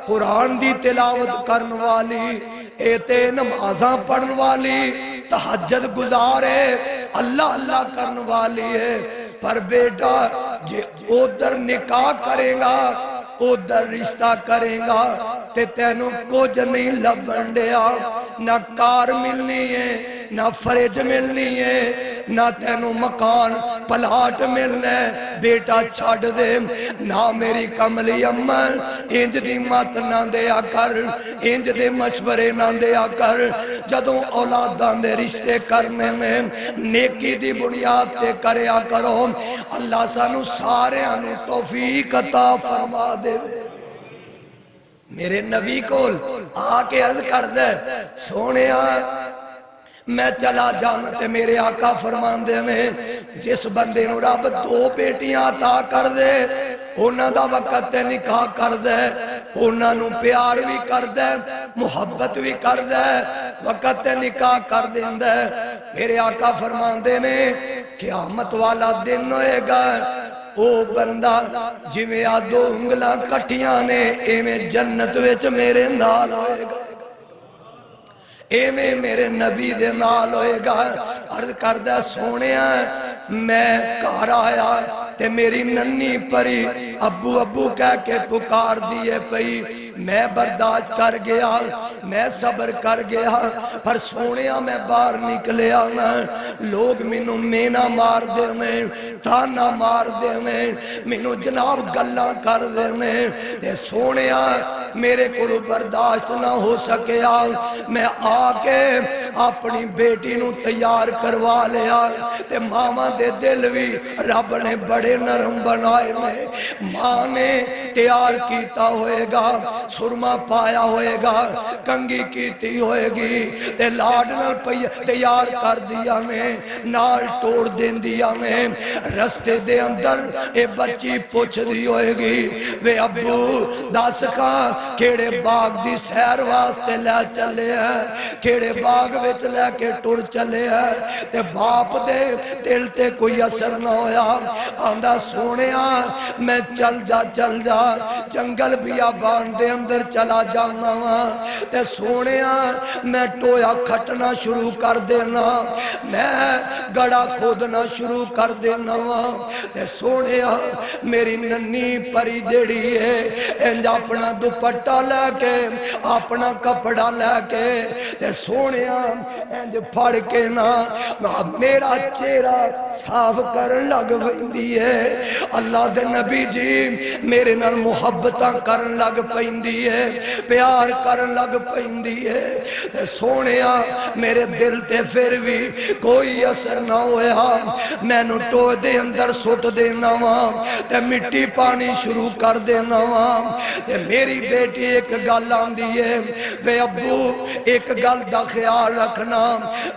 قرآن دی تلاوت کرن والی ایتے نمازاں پڑھن والی تہجد گزارے اللہ اللہ کرن والی ہے پر بیٹا جے ادھر نکاح کرے گا ادھر رشتہ کرے گا تے تینوں کچھ نہیں لبن دیا نہ کار ملنی ہے نہ فریج ملنی ہے نہ تینوں مکان پلاٹ ملنے بیٹا چھاڑ دے نہ میری کملی امن انج دی مات نہ دیا کر انج دے مشورے نہ دیا کر جدوں اولادان دے رشتے کرنے میں نیکی دی بنیاد تے کریا کرو اللہ سانو سارے انو توفیق عطا فرما دے میرے نبی کول آکے عرض کر دے سونیا میں چلا جانا تے میرے آقا فرمان دے نے جس بندے نو رب دو بیٹیاں عطا کر دے انہاں دا وقت تے نکاح کر دے انہاں نو پیار بھی کر دے محبت بھی کر دے وقت تے نکاح کر دے میرے آقا فرمان دے نے قیامت والا دن ہوئے گا او بندہ جویں آ دو انگلاں کٹیاں نے ایویں جنت وچ میرے نال ہوئے گا ایویں میرے نبی دے نال ہوئے گا عرض کردہ سونیا میں گھر آیا تے میری ننی پری ابو ابو کہہ کے پکار دیے پئی میں برداشت کر گیا میں صبر کر گیا پر سونیا میں باہر نکلیا نا لوگ مینوں مینا مار دینے تانا مار دینے مینوں جناب گلاں کر دینے تے سونیا میرے کو برداشت نہ ہو سکیا میں آ کے اپنی بیٹی نو تیار کروا لیا تے ماما دے دل بھی رب نے بڑے نرم بنائے میں ماں نے تیار کیتا ہوئے گا سرما پایا ہوئے گا کنگی کیتی ہوئے گی تے لاڈنال تیار کر دیا میں نال توڑ دین دیا میں رستے دے اندر اے بچی پوچھ دی ہوئے گی وے ابو دس کھا کیڑے باغ دی سیر واسطے لے چلے ہیں کیڑے باغ وچ لے کے ٹر چلے ہیں تے باپ دے دل تے کوئی اثر نہ ہویا آندہ سونیا میں چل جا جنگل بیابان دے اندر چلا جانا ہاں تے سونیا میں ٹویا کھٹنا شروع کر دینا میں گڑا کھودنا شروع کر دینا ہاں تے سونیا میری ننی پری جڑی ہے انج اپنا دوپٹا لے کے اپنا کپڑا لے کے تے سونیا انج پھڑ کے نا میرا چہرہ صاف کر لگ ویندی ہے اللہ دے نبی جی میرے نال محبتاں کرن لگ پیندی ہے پیار کرن لگ پیندی ہے تے سونیا میرے دل تے پھر بھی کوئی اثر نہ ہویا میں نو ٹو دے اندر سٹ دینا وہاں تے مٹی پانی شروع کر دینا وہاں تے میری بیٹی ایک گل آندی ہے وے ابو ایک گل دا خیال رکھنا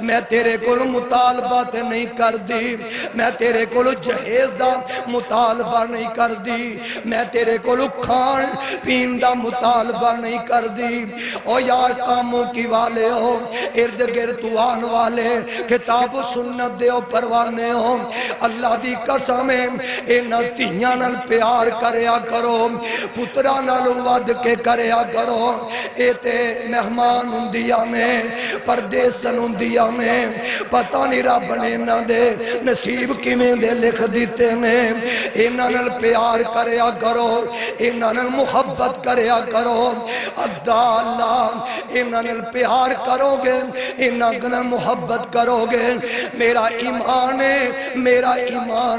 میں تیرے کول مطالبہ تے نہیں کر دی میں تیرے کول جہیز دا مطالبہ نہیں کر دی میں تیرے کولو کھان پین دا مطالبہ نہیں کر دی او یار کاموں کی والے ہو ارد گرد آن والے کتاب و سنت دے ہو پروانے ہو اللہ دی قسمیں اینا تیاں نال پیار کریا کرو پترہ نال ود کے کریا کرو اے تے مہمان ہندیا میں پردیسن ہندیا میں پتہ نہیں رب نے نہ دے نصیب کی میں دے لکھ دیتے نے اینا نال پیار کریا کرو انہاں نال محبت کریا کرو اللہ انہاں نال پیار کرو گے انہاں نال محبت کرو گے میرا ایمان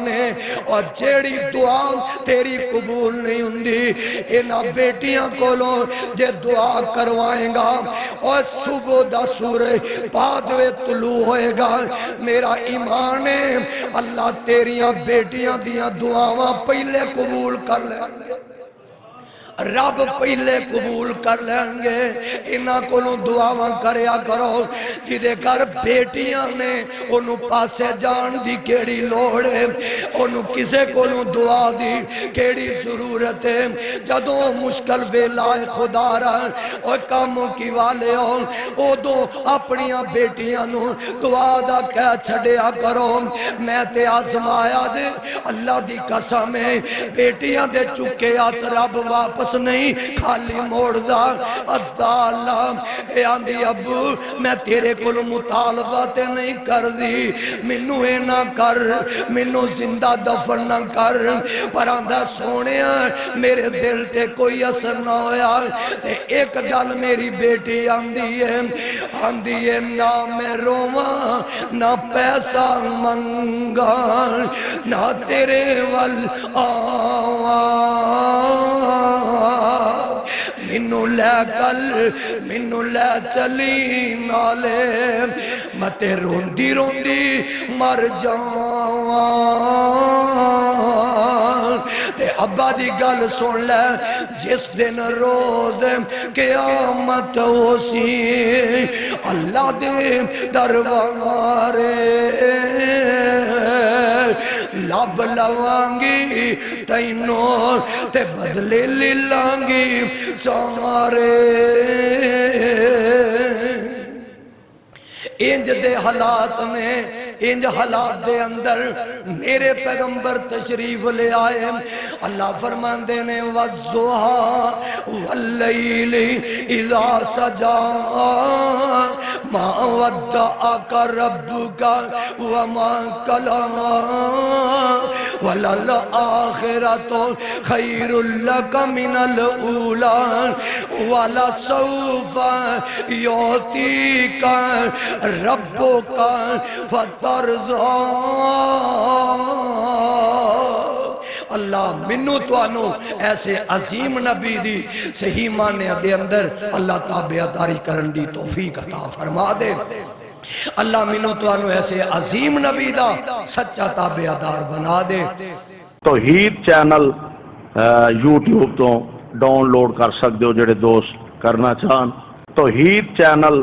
ہے اور جیڑی دعا تیری قبول نہیں ہوندی انہاں بیٹیاں کولوں جے دعا کروائیں گا اور صبح دا سورج بعد وے طلوع ہوئے گا میرا ایمان ہے اللہ تیریاں بیٹیاں دیاں دعاواں پہلے قبول کر لیں رب پہلے قبول کر لیں گے انہاں کولوں دعاواں کریا کرو جدے گھر بیٹیاں نے انہوں پاسے جان دی کیڑی لوڑ ہے انہوں کسے کولوں دعا دی کیڑی ضرورت ہے جدوں مشکل ویلائے خدا رہا اور کاموں کی والے ہو او دو اپنیاں بیٹیاں نو دعا دا کہہ چھڑیا کرو میں تے آزمایا دے اللہ دی قسم ہے بیٹیاں دے چکے آت رب واپس نہیں خالی موڑ دا اللہ اے آندی ابو میں تیرے کل مطالبہ تے نہیں کر دی منو اے نہ کر منو زندہ دفن نہ کر پر آندہ سونے میرے دل تے کوئی اثر نہ ہویا تے ایک گل میری بیٹی آندی ہے نہ میں رواں نہ پیسہ منگا نہ تیرے وال منو لے چلی نالے متے روندی مر جاواں تے ابا دی گل سن لے جس دن روز قیامت ہو سی اللہ دے دروارے لب لوانگی تینوں تے بدلے لے لانگی سارے انج دے حالات میں انج حالات دے اندر میرے پیغمبر تشریف لے آئے. اللہ فرماندے نے والضحى واللیل اذا سجا ما ودعك ربك وما قلى وللآخرة خير لك من الأولى ولسوف يعطيك ربك فترضى. اللہ منو توانو ایسے عظیم نبی دی صحیح معنی دے اندر اللہ تابعداری کرن دی توفیق عطا فرما دے. اللہ منو توانو ایسے عظیم نبی دا سچا تابعدار بنا دے. توحید چینل یوٹیوب تو ڈاؤن لوڈ کر سکتے ہو جڑے دوست کرنا چاہن. توحید چینل